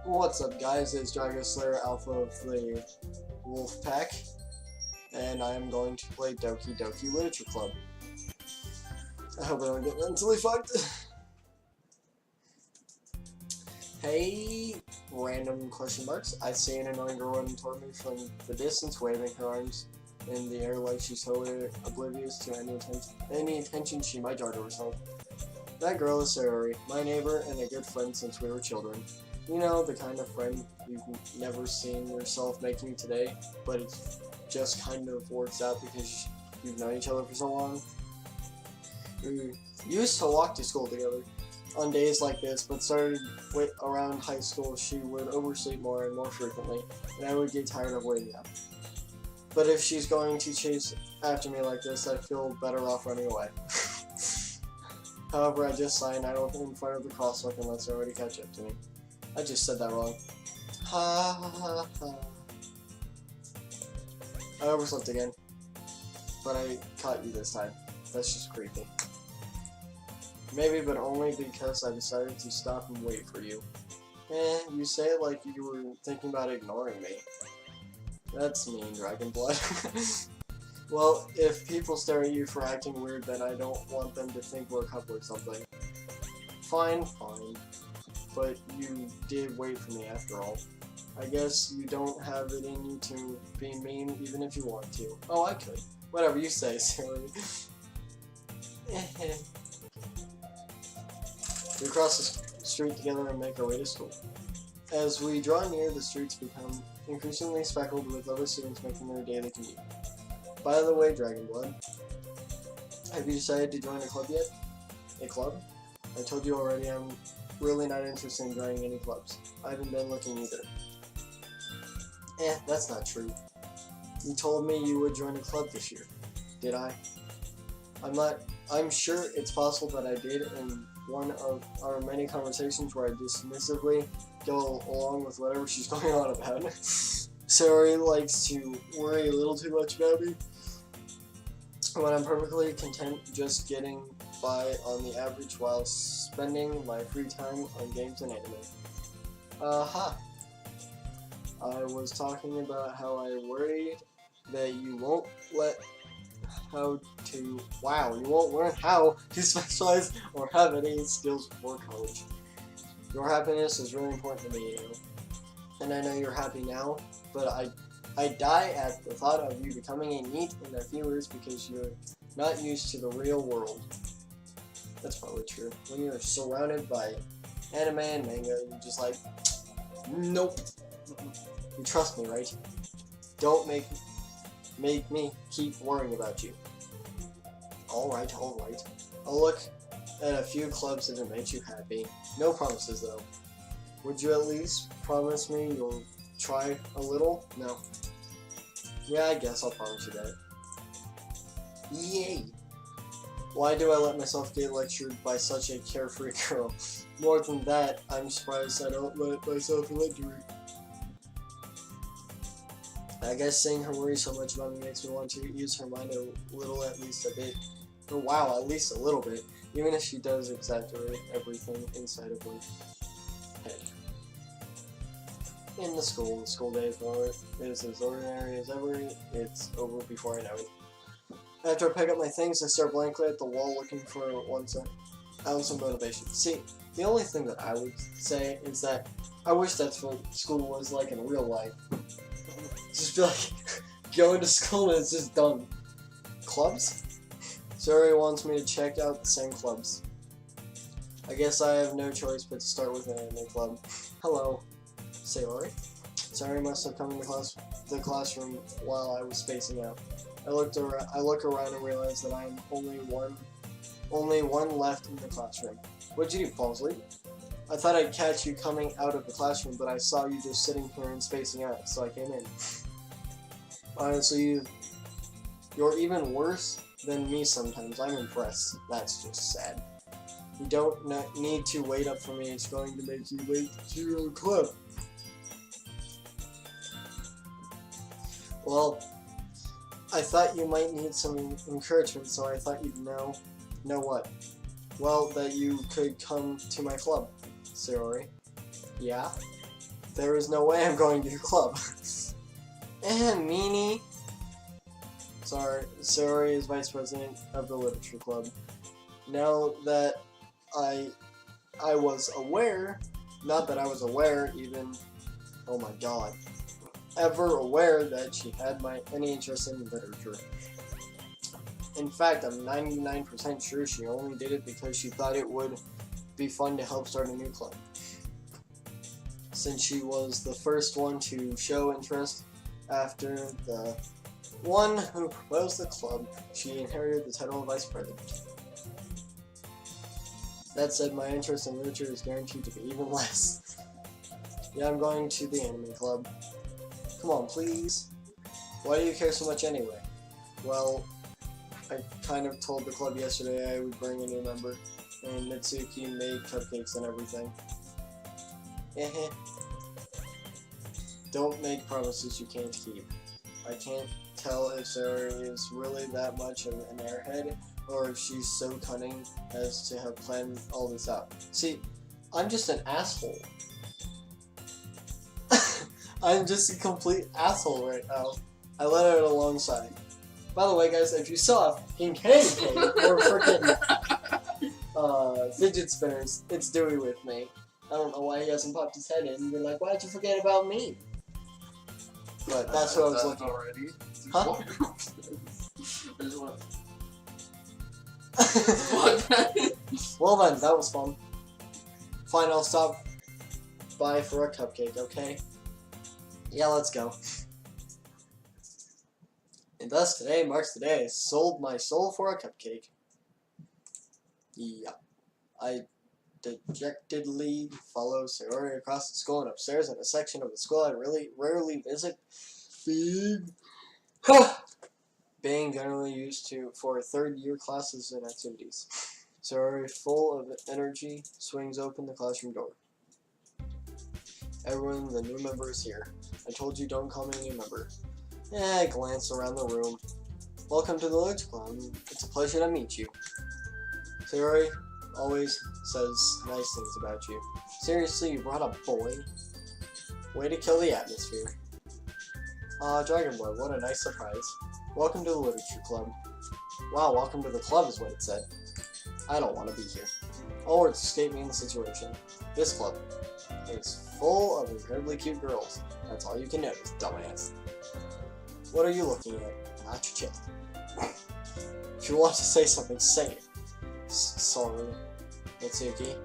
What's up, guys? It's Dragon Slayer Alpha of the Wolf Pack, and I am going to play Doki Doki Literature Club. I hope I don't get mentally fucked. Hey, random question marks. I see an annoying girl running toward me from the distance, waving her arms in the air like she's totally oblivious to any attention she might draw to herself. That girl is Sayori, my neighbor and a good friend since we were children. You know, the kind of friend you've never seen yourself making today, but it just kind of works out because you've known each other for so long. We used to walk to school together on days like this, but started around high school she would oversleep more and more frequently, and I would get tired of waiting up. But if she's going to chase after me like this, I feel better off running away. However, I just sign idle in front of the crosswalk and lets her already catch up to me. I just said that wrong. Ha ha ha ha. I overslept again. But I caught you this time. That's just creepy. Maybe, but only because I decided to stop and wait for you. You say it like you were thinking about ignoring me. That's mean, Dragon Blood. Well, if people stare at you for acting weird, then I don't want them to think we're a couple or something. Fine, fine. But you did wait for me after all. I guess you don't have it in you to be mean even if you want to. Oh, I could. Whatever you say, silly. We cross the street together and make our way to school. As we draw near, the streets become increasingly speckled with other students making their daily commute. By the way, Dragon Blood, have you decided to join a club yet? A club? I told you already I'm really not interested in joining any clubs. I haven't been looking either. That's not true. You told me you would join a club this year. Did I? I'm sure it's possible that I did in one of our many conversations where I dismissively go along with whatever she's going on about. Sayori likes to worry a little too much about me when I'm perfectly content just getting by on the average while spending my free time on games and anime. I was talking about how I worried that you won't learn how to specialize or have any skills before college. Your happiness is really important to me, you know. And I know you're happy now, but I die at the thought of you becoming a NEET in a few years because you're not used to the real world. That's probably true. When you're surrounded by anime and manga, you're just like, nope. You trust me, right? Don't make me keep worrying about you. Alright. I'll look at a few clubs if it makes you happy. No promises, though. Would you at least promise me you'll try a little? No. Yeah, I guess I'll promise you that. Yay! Why do I let myself get lectured by such a carefree girl? More than that, I'm surprised I don't let myself lecture. I guess seeing her worry so much about me makes me want to use her mind a little, at least a bit. Oh, wow, at least a little bit. Even if she does exaggerate everything inside of her head. In the school day is as ordinary as ever. It's over before I know it. After I pick up my things, I stare blankly at the wall looking for an ounce of motivation. See, the only thing that I would say is that I wish that's what school was like in real life. Just be like, going to school and it's just done. Clubs? Sayori wants me to check out the same clubs. I guess I have no choice but to start with an anime club. Hello, Sayori. Sayori must have come into the classroom while I was spacing out. I look around and realize that I'm only one left in the classroom. What'd you do, fall asleep? I thought I'd catch you coming out of the classroom, but I saw you just sitting here and spacing out, so I came in. Honestly, you're even worse than me sometimes. I'm impressed. That's just sad. You don't need to wait up for me. It's going to make you late to your club. Well, I thought you might need some encouragement, so I thought you'd know what? Well, that you could come to my club, Sayori. Yeah? There is no way I'm going to your club. Meanie. Sorry, Sayori is vice president of the literature club. Now that I was aware, not that I was aware even, oh my god, ever aware that she had any interest in literature. In fact, I'm 99% sure she only did it because she thought it would be fun to help start a new club. Since she was the first one to show interest after the one who proposed the club, she inherited the title of vice president. That said, my interest in literature is guaranteed to be even less. Yeah, I'm going to the anime club. Come on, please. Why do you care so much anyway? Well, I kind of told the club yesterday I would bring a new member, and Natsuki made cupcakes and everything. Don't make promises you can't keep. I can't tell if Sarah is really that much of an airhead, or if she's so cunning as to have planned all this out. See, I'm just an asshole. I'm just a complete asshole right now. I let out a long sigh. By the way, guys, if you saw a fucking candy cane or freaking fidget spinners, it's Dewey with me. I don't know why he hasn't popped his head in and been like, why'd you forget about me? But that's what I was looking already. Huh? I just want Well then, that was fun. Fine, I'll stop by for a cupcake, okay? Yeah, let's go. And thus today marks the day I sold my soul for a cupcake. Yeah. I dejectedly follow Sayori across the school and upstairs in a section of the school I really rarely visit. Being generally used for third-year classes and activities. Sayori, full of energy, swings open the classroom door. Everyone, the new member is here. I told you don't call me a new member. I glance around the room. Welcome to the Literature Club. It's a pleasure to meet you. Sayori always says nice things about you. Seriously, you brought a boy? Way to kill the atmosphere. Dragon Boy, what a nice surprise. Welcome to the Literature Club. Wow, welcome to the club is what it said. I don't want to be here. All words escape me in the situation. This club is full of incredibly cute girls. That's all you can notice, dumbass. What are you looking at? Not your chin. If you want to say something, say it. Sorry, Natsuki.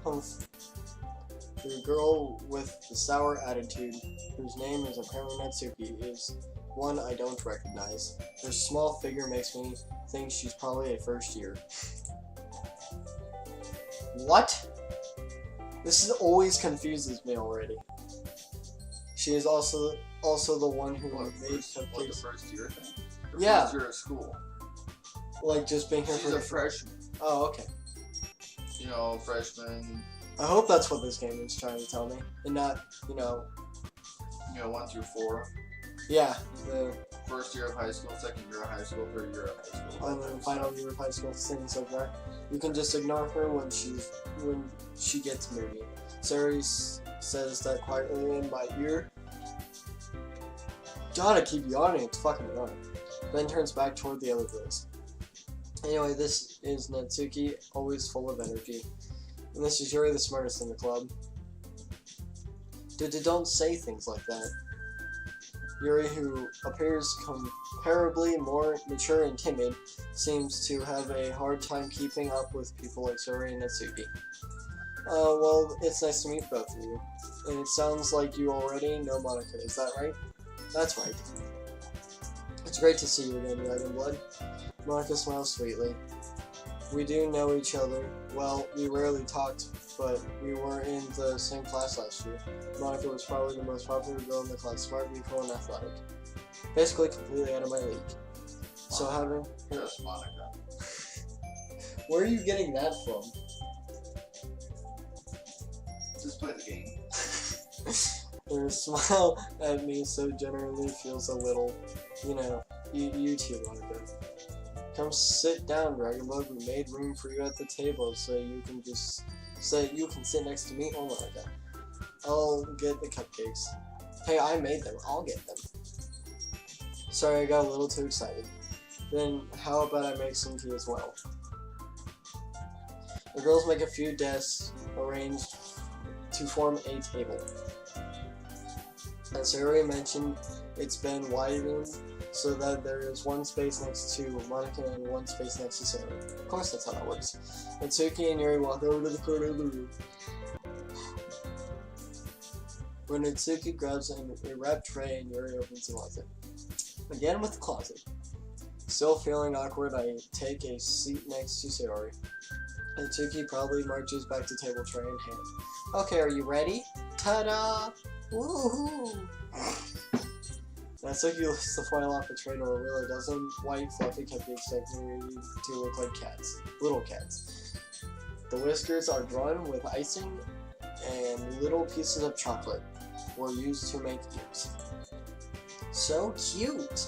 The girl with the sour attitude, whose name is apparently Natsuki, is one I don't recognize. Her small figure makes me think she's probably a first year. What? This always confuses me already. She is also the one who made cupcakes. What, the first year thing? The Yeah. First year of school. Like just being here She's for a freshman. Oh, okay. You know, freshman. I hope that's what this game is trying to tell me, and not, 1 through 4. yeah, the First year of high school, second year of high school, third year of high school. and then final year of high school, things like that. You can just ignore her when she gets moody. Sari says that quietly in my ear. God, I keep yawning. It's fucking annoying. Then turns back toward the other girls. Anyway, this is Natsuki, always full of energy. And this is Yuri, the smartest in the club. Don't say things like that. Yuri, who appears comparably more mature and timid, seems to have a hard time keeping up with people like Suri and Natsuki. Well, it's nice to meet both of you. And it sounds like you already know Monica, is that right? That's right. It's great to see you again, Dragon Blood. Monica smiles sweetly. We do know each other. Well, we rarely talked, but we were in the same class last year. Monica was probably the most popular girl in the class, smart, beautiful, and athletic. Basically completely out of my league. So having... Just Monica. Where are you getting that from? Just play the game. Her smile at me so generally feels a little, you too, Monica. Come sit down, Dragonbug. We made room for you at the table so you can sit next to me or Monica. I'll get the cupcakes. Hey, I made them. I'll get them. Sorry, I got a little too excited. Then how about I make some tea as well? The girls make a few desks arranged to form a table. As Sarah mentioned, it's been widened so that there is one space next to Monica and one space next to Sarah. Of course, that's how that works. Natsuki and Yuri walk over to the corner of the room. When Natsuki grabs a wrapped tray and Yuri opens the closet. Again with the closet. Still feeling awkward, I take a seat next to Sayori. Natsuki probably marches back to table tray in hand. Okay, are you ready? Ta-da! Woohoo! Natsuki lifts the foil off the tray to reveal a dozen white fluffy cupcakes decorated to look like cats. Little cats. The whiskers are drawn with icing and little pieces of chocolate were used to make ears. So cute!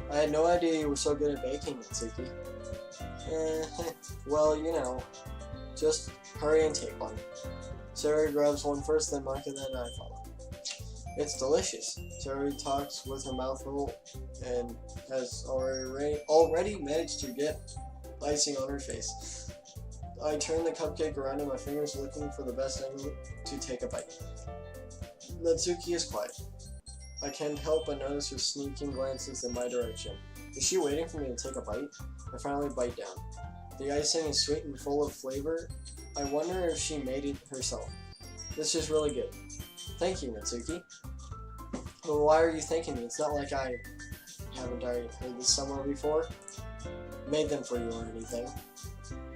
I had no idea you were so good at baking, Natsuki. Well, you know, just hurry and take one. Sarah grabs one first, then Monica, then I follow. It's delicious. Sarah talks with her mouth full and has already managed to get icing on her face. I turn the cupcake around in my fingers looking for the best angle to take a bite. Natsuki is quiet. I can't help but notice her sneaking glances in my direction. Is she waiting for me to take a bite? I finally bite down. The icing is sweet and full of flavor. I wonder if she made it herself. This is really good. Thank you, Natsuki. But why are you thanking me? It's not like I haven't heard this somewhere before. Made them for you or anything.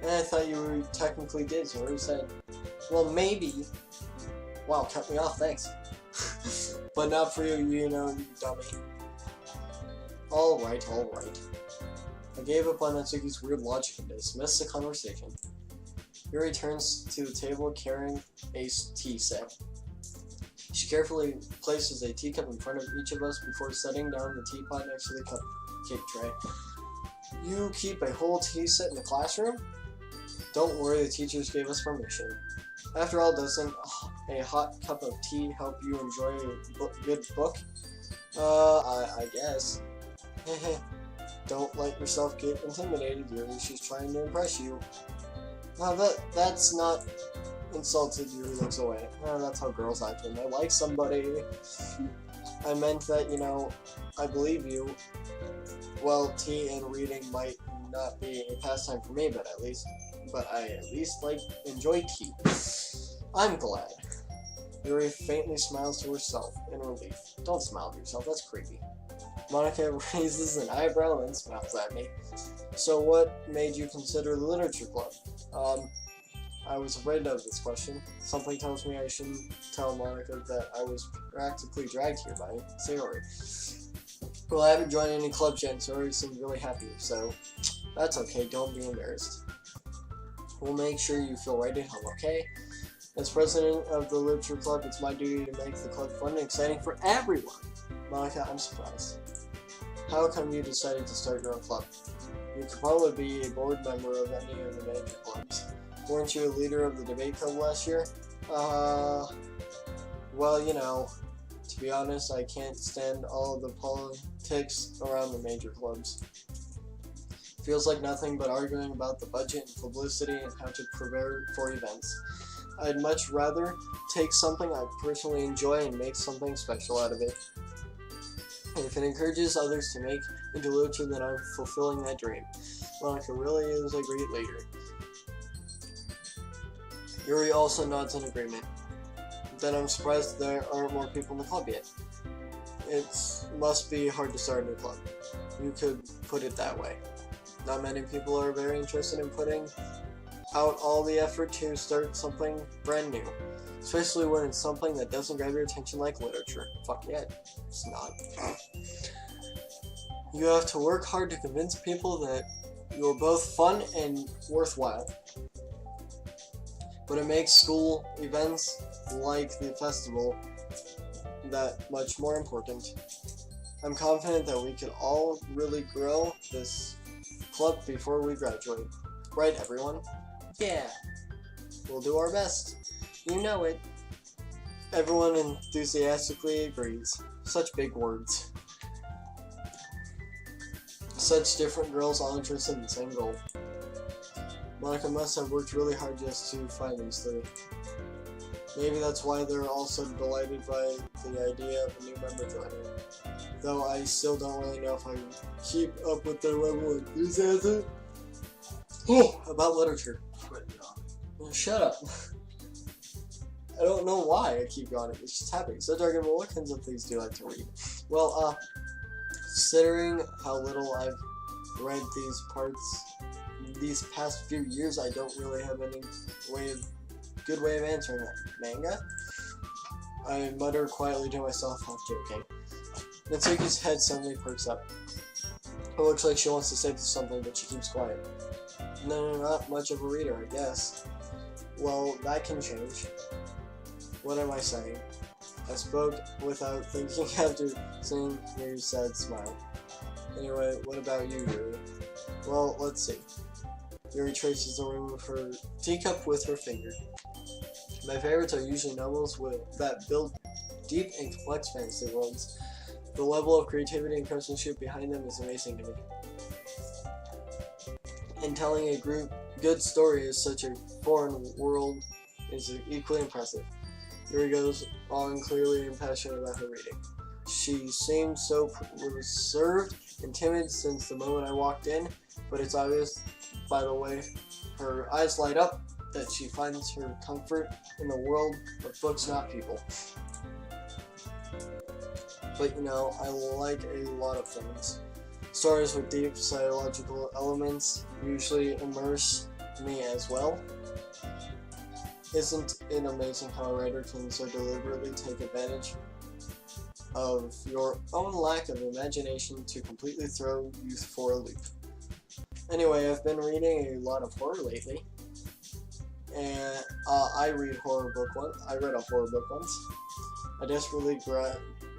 And I thought you technically did, so you said, well, maybe. Wow, cut me off, thanks. But not for you, you know, you dummy. Alright. I gave up on Natsuki's weird logic and dismissed the conversation. Yuri turns to the table carrying a tea set. She carefully places a teacup in front of each of us before setting down the teapot next to the cupcake tray. You keep a whole tea set in the classroom? Don't worry, the teachers gave us permission. After all, doesn't a hot cup of tea help you enjoy a good book? I guess. Don't let yourself get intimidated, Yuri. She's trying to impress you. That's not insulted. Yuri looks away. That's how girls act when they like somebody. I meant that, you know, I believe you. Well, tea and reading might not be a pastime for me, but I at least enjoy tea. I'm glad. Yuri faintly smiles to herself in relief. Don't smile to yourself, that's creepy. Monica raises an eyebrow and smiles at me. So what made you consider the literature club? I was afraid of this question. Something tells me I shouldn't tell Monica that I was practically dragged here by Sayori. Well, I haven't joined any clubs yet, and Sayori seems really happy, so that's okay, don't be embarrassed. We'll make sure you feel right at home, okay? As president of the literature club, it's my duty to make the club fun and exciting for everyone. Monica, I'm surprised. How come you decided to start your own club? You could probably be a board member of any of the major clubs. Weren't you a leader of the debate club last year? Well, you know, to be honest, I can't stand all of the politics around the major clubs. Feels like nothing but arguing about the budget and publicity and how to prepare for events. I'd much rather take something I personally enjoy and make something special out of it. If it encourages others to make into literature, then I'm fulfilling that dream. Monica really is a great leader. Yuri also nods in agreement. Then I'm surprised there aren't more people in the club yet. It must be hard to start a new club. You could put it that way. Not many people are very interested in putting out all the effort to start something brand new. Especially when it's something that doesn't grab your attention like literature. Fuck yeah, it's not. You have to work hard to convince people that you're both fun and worthwhile. But it makes school events like the festival that much more important. I'm confident that we could all really grow this club before we graduate. Right, everyone? Yeah. We'll do our best. You know it. Everyone enthusiastically agrees. Such big words. Such different girls all interested in the same goal. Monica must have worked really hard just to find these three. Maybe that's why they're all so delighted by the idea of a new member joining. Though I still don't really know if I keep up with their level of enthusiasm. Oh, about literature. Well, shut up. I don't know why I keep going. It's just happening. So, Dragon, what kinds of things do you like to read? Well, considering how little I've read these past few years, I don't really have any good way of answering that. Manga? I mutter quietly to myself, half joking. Natsuki's head suddenly perks up. It looks like she wants to say something, but she keeps quiet. No, not much of a reader, I guess. Well, that can change. What am I saying? I spoke without thinking after seeing Yuri's sad smile. Anyway, what about you, Yuri? Well, let's see. Yuri traces the rim of her teacup with her finger. My favorites are usually novels that build deep and complex fantasy worlds. The level of creativity and craftsmanship behind them is amazing to me. And telling a good story is such a foreign world is equally impressive. Yuri goes on clearly and passionate about her reading. She seemed so reserved and timid since the moment I walked in, but it's obvious by the way her eyes light up that she finds her comfort in the world of books, not people. But you know, I like a lot of things. Stories with deep psychological elements usually immerse me as well. Isn't it amazing how a writer can so deliberately take advantage of your own lack of imagination to completely throw you for a loop? Anyway, I've been reading a lot of horror lately, and I read a horror book once. I desperately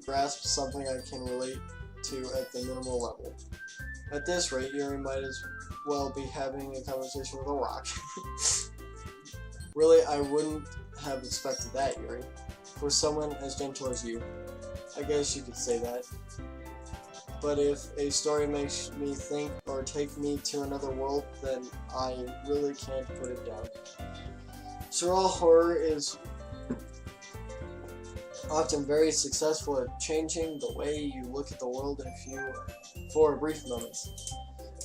grasped something I can relate to at the minimal level. At this rate, Yuri might as well be having a conversation with a rock. Really, I wouldn't have expected that, Yuri. For someone as gentle as you. I guess you could say that. But if a story makes me think or take me to another world, then I really can't put it down. Surreal horror is often very successful at changing the way you look at the world for a brief moment.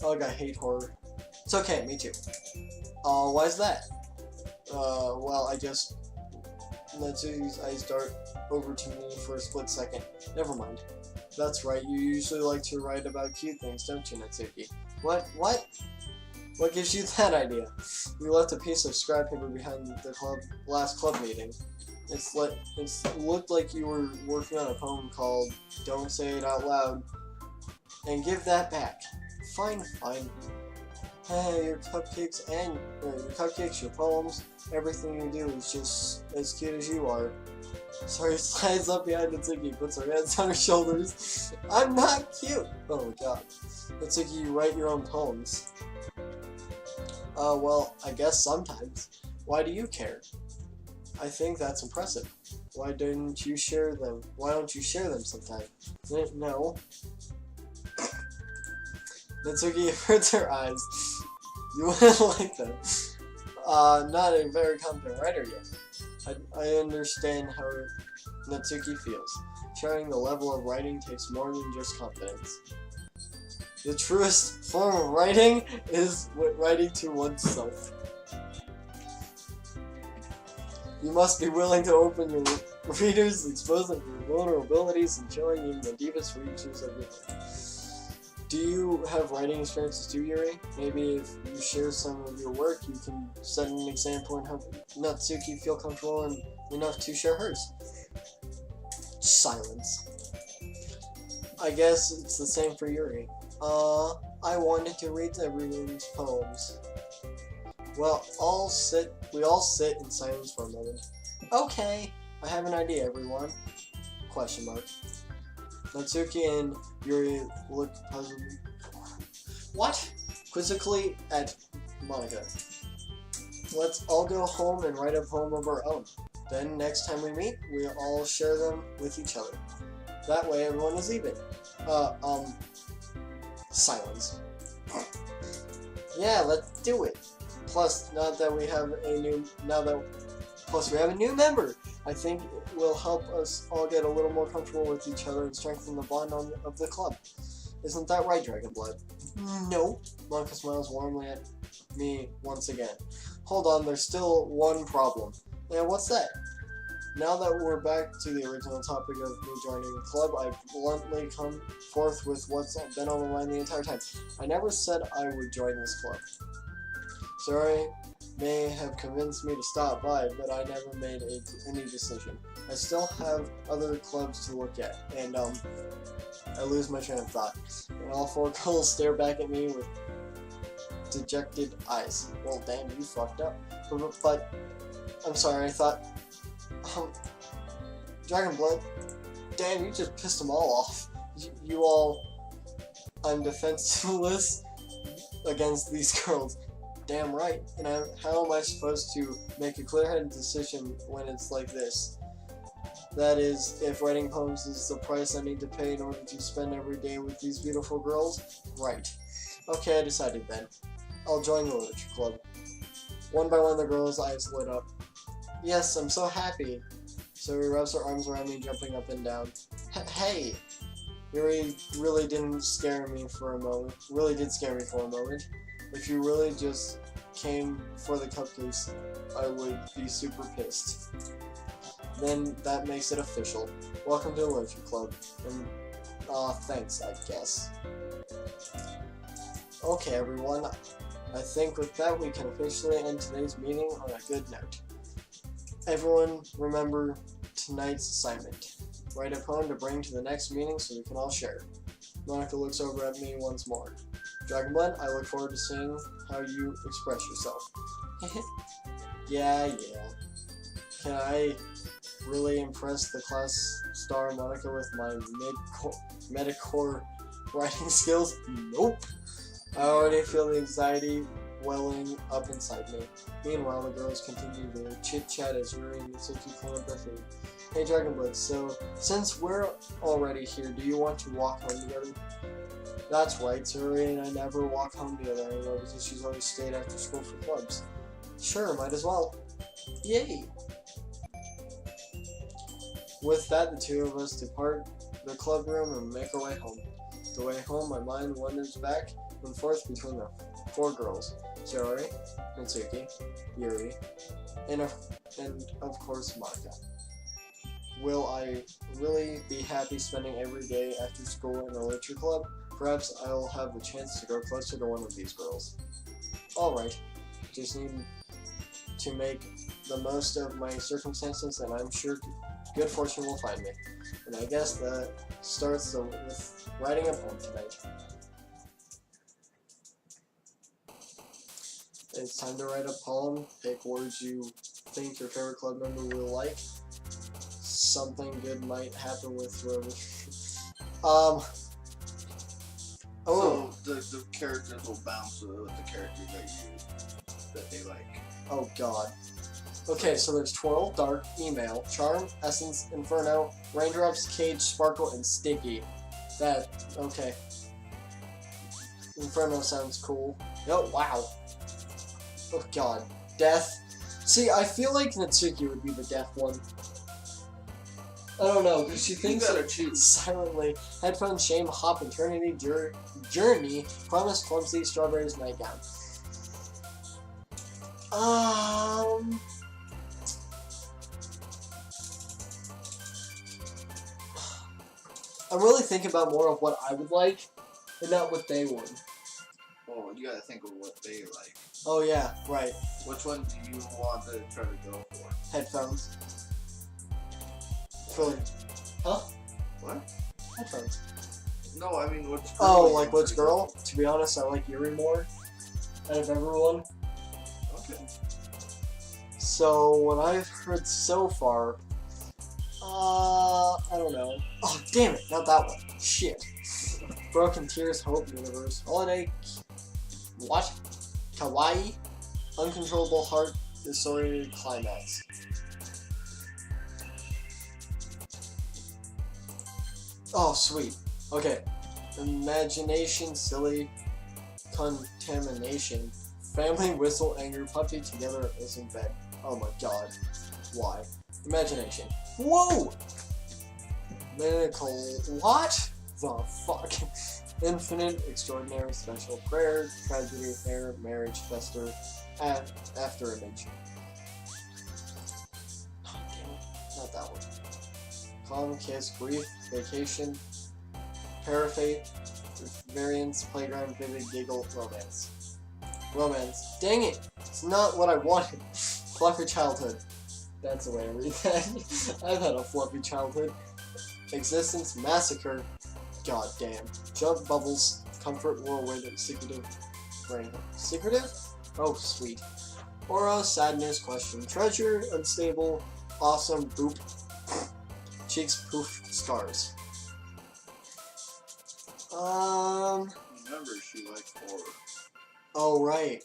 Ugh, I hate horror. It's okay, me too. Why is that? Well, I just... Natsuki's eyes dart over to me for a split second. Never mind. That's right, you usually like to write about cute things, don't you, Natsuki? What? What gives you that idea? We left a piece of scrap paper behind the last club meeting. It looked like you were working on a poem called Don't Say It Out Loud. And give that back. Fine. Hey, your cupcakes, your poems, everything you do is just as cute as you are. Sorry, slides up behind Natsuki, puts her hands on her shoulders. I'm not cute! Oh my god. Natsuki, you write your own poems. Well, I guess sometimes. Why do you care? I think that's impressive. Why don't you share them? Sometime? No. Natsuki averts her eyes. You wouldn't like them. Not a very competent writer yet. I understand how Natsuki feels. Sharing the level of writing takes more than just confidence. The truest form of writing is writing to oneself. You must be willing to open your readers, expose them to your vulnerabilities, and showing even the deepest reaches of your life. Do you have writing experiences too, Yuri? Maybe if you share some of your work, you can set an example and help Natsuki feel comfortable enough to share hers. Silence. I guess it's the same for Yuri. I wanted to read everyone's poems. Well, we all sit in silence for a moment. Okay, I have an idea, everyone. Question mark. Natsuki and Yuri look puzzled. What? Quizzically at Monica. Let's all go home and write a poem of our own. Then next time we meet, we all share them with each other. That way everyone is even. Silence. Yeah, let's do it. Plus, we have a new member, I think it will help us all get a little more comfortable with each other and strengthen the bond of the club. Isn't that right, Dragonblood? No. Monica smiles warmly at me once again. Hold on, there's still one problem. And what's that? Now that we're back to the original topic of me joining the club, I bluntly come forth with what's been on my mind the entire time. I never said I would join this club. Sorry, may have convinced me to stop by, but I never made any decision. I still have other clubs to look at, and I lose my train of thought. And all four girls stare back at me with dejected eyes. Well, damn, you fucked up. But I'm sorry, I thought... Dragonblood, damn, you just pissed them all off. You all... I'm defenseless against these girls. Damn right. And how am I supposed to make a clear-headed decision when it's like this? That is, if writing poems is the price I need to pay in order to spend every day with these beautiful girls? Right. Okay, I decided then. I'll join the literature club. One by one the girls' eyes lit up. Yes, I'm so happy. So he wraps her arms around me, jumping up and down. Hey! Yuri really didn't scare me for a moment. Really did scare me for a moment. If you really just came for the cupcakes, I would be super pissed. Then that makes it official. Welcome to the Literature Club. And, thanks, I guess. Okay, everyone. I think with that we can officially end today's meeting on a good note. Everyone, remember tonight's assignment. Write a poem to bring to the next meeting so we can all share. Monica looks over at me once more. Dragonblood, I look forward to seeing how you express yourself. Yeah. Can I really impress the class star Monica with my metacore writing skills? Nope. I already feel the anxiety welling up inside me. Meanwhile, the girls continue their chit-chat as Yuri and Mitsuki clean up their food. Hey Dragonblood, so since we're already here, do you want to walk home together? That's right, Yuri and I never walk home together anymore because she's always stayed after school for clubs. Sure, might as well. Yay! With that, the two of us depart the club room and make our way home. The way home, my mind wanders back and forth between the four girls. Yuri, Mitsuki, Yuri, and of course Monica. Will I really be happy spending every day after school in a literature club? Perhaps I'll have the chance to grow closer to one of these girls. Alright, just need to make the most of my circumstances and I'm sure good fortune will find me. And I guess that starts with writing a poem tonight. It's time to write a poem. Pick words you think your favorite club member will like. Something good might happen with whoever. So the characters will bounce with the characters that they like. Oh god. Okay, so there's Twirl, Dark, Email, Charm, Essence, Inferno, Raindrops, Cage, Sparkle, and Sticky. Okay. Inferno sounds cool. Oh, wow. Oh god. Death. See, I feel like Natsuki would be the death one. I don't know, because she thinks gotta choose. Silently. Headphones, Shame, Hop, Eternity, Journey, Promise, Clumsy, Strawberries, Nightgown. I'm really thinking about more of what I would like, and not what they would. Oh, you gotta think of what they like. Oh yeah, right. Which one do you want to try to go for? Headphones. Huh? What? Headphones. No, I mean which girl? Oh, like which girl? To be honest, I like Yuri more out of everyone. Okay. So, what I've heard so far, I don't know. Oh, damn it, not that one. Shit. Broken Tears, Hope Universe, Holiday, what? Kawaii, Uncontrollable Heart, Disoriented Climax. Oh, sweet. Okay. Imagination, silly, contamination, family, whistle, anger, puppy, together, is in bed. Oh my god. Why? Imagination. Whoa! Medical. What? The fuck? Infinite, extraordinary, special, prayer, tragedy, air, marriage, fester, after image. Oh, damn it. Not that one. Calm, kiss, grief, vacation, parafate, variance, playground, vivid, giggle, romance. Romance. Dang it! It's not what I wanted. Fluffy childhood. That's the way I read that. I've had a fluffy childhood. Existence, massacre. God damn. Jump, bubbles, comfort, whirlwind, secretive, brain. Secretive? Oh, sweet. Aura, sadness, question, treasure, unstable, awesome, boop. Cheeks, poof, scars. Remember, she likes horror. Oh, right.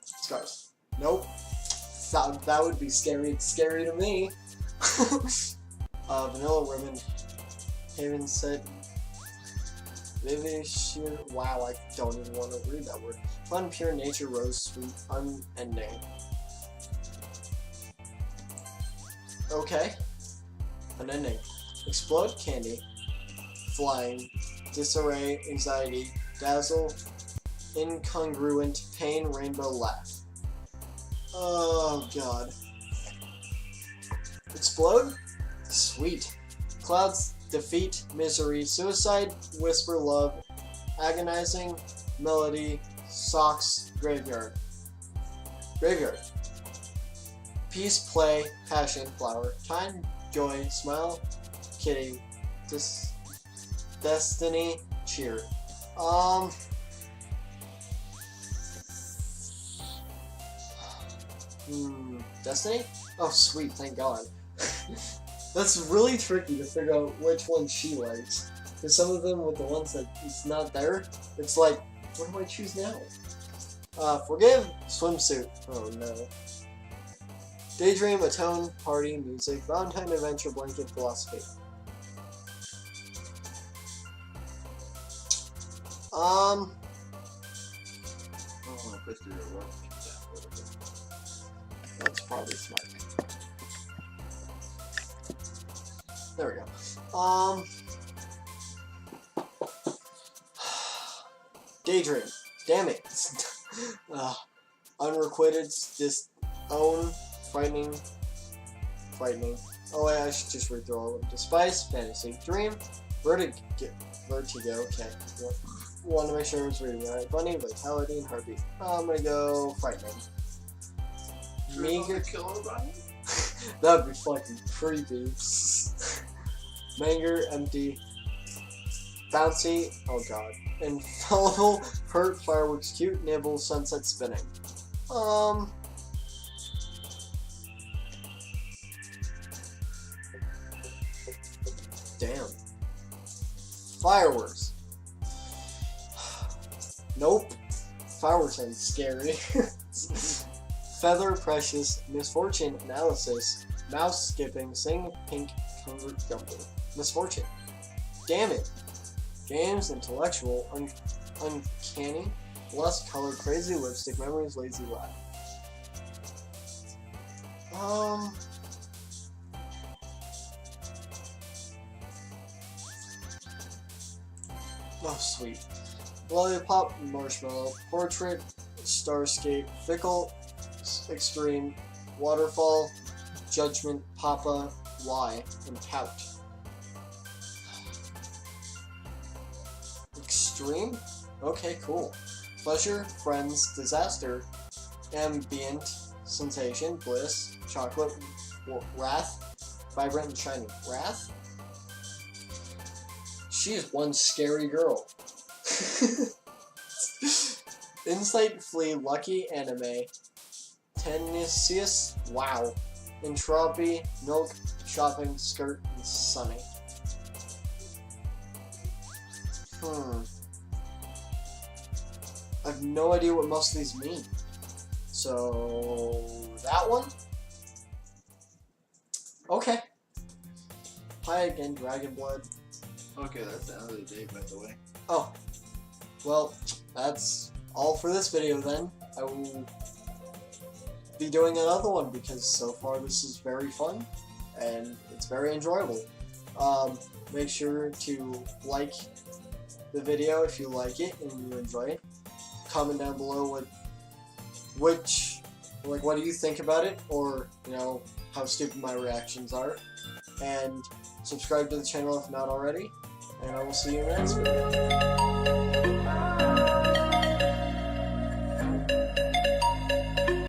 Scars. Nope. That would be scary. It's scary to me. Vanilla ribbon. Haven said. Vivid sheer. Wow, I don't even want to read that word. Fun, pure nature, rose, sweet, unending. Okay. Unending. Explode, candy. Flying. Disarray, anxiety, dazzle, incongruent, pain, rainbow, laugh. Oh god. Explode? Sweet. Clouds, defeat, misery, suicide, whisper, love, agonizing, melody, socks, graveyard. Graveyard. Peace, play, passion, flower, time, joy, smile, kitty, destiny, cheer. Destiny? Oh, sweet, thank God. That's really tricky to figure out which one she likes. Because some of them, with the ones that it's not there, it's like, what do I choose now? Forgive, swimsuit. Oh no. Daydream, atone, party, music, Valentine, adventure, blanket, philosophy. I don't want to put through your work down a little bit. That's probably smart. There we go. Daydream. Damn it. Unrequited, disown, frightening. Oh wait, I should just read through all of them. Despise, fantasy, dream, vertigo. Okay. Want to make sure I was reading right. Bunny, vitality, and heartbeat. I'm gonna go frightening. Meager killer bunny? That'd be fucking creepy. Manger, empty. Bouncy, oh god. Infallible, hurt, fireworks, cute, nibble, sunset, spinning. Damn. Fireworks. Nope. Fireworks sound scary. Feather, precious, misfortune, analysis, mouse, skipping, sing, pink, convert, jumping. Misfortune. Damn it. Games, intellectual, uncanny, lust, color, crazy, lipstick, memories, lazy, laugh. Oh, sweet. Lollipop, marshmallow, portrait, starscape, fickle, extreme, waterfall, judgment, papa, why, and pout. Extreme? Okay, cool. Pleasure, friends, disaster, ambient, sensation, bliss, chocolate, wrath, vibrant and shining. Wrath? She is one scary girl. Insight, flee, lucky, anime, tenacious, wow, entropy, milk, shopping, skirt, and sunny. I have no idea what most of these mean. So, that one? Okay. Hi again, Dragon Blood. Okay, that's the end of the day, by the way. Oh, well, that's all for this video then. I will be doing another one because so far this is very fun and it's very enjoyable. Make sure to like the video if you like it and you enjoy it. Comment down below what do you think about it, or how stupid my reactions are, and subscribe to the channel if not already, and I will see you in the next video.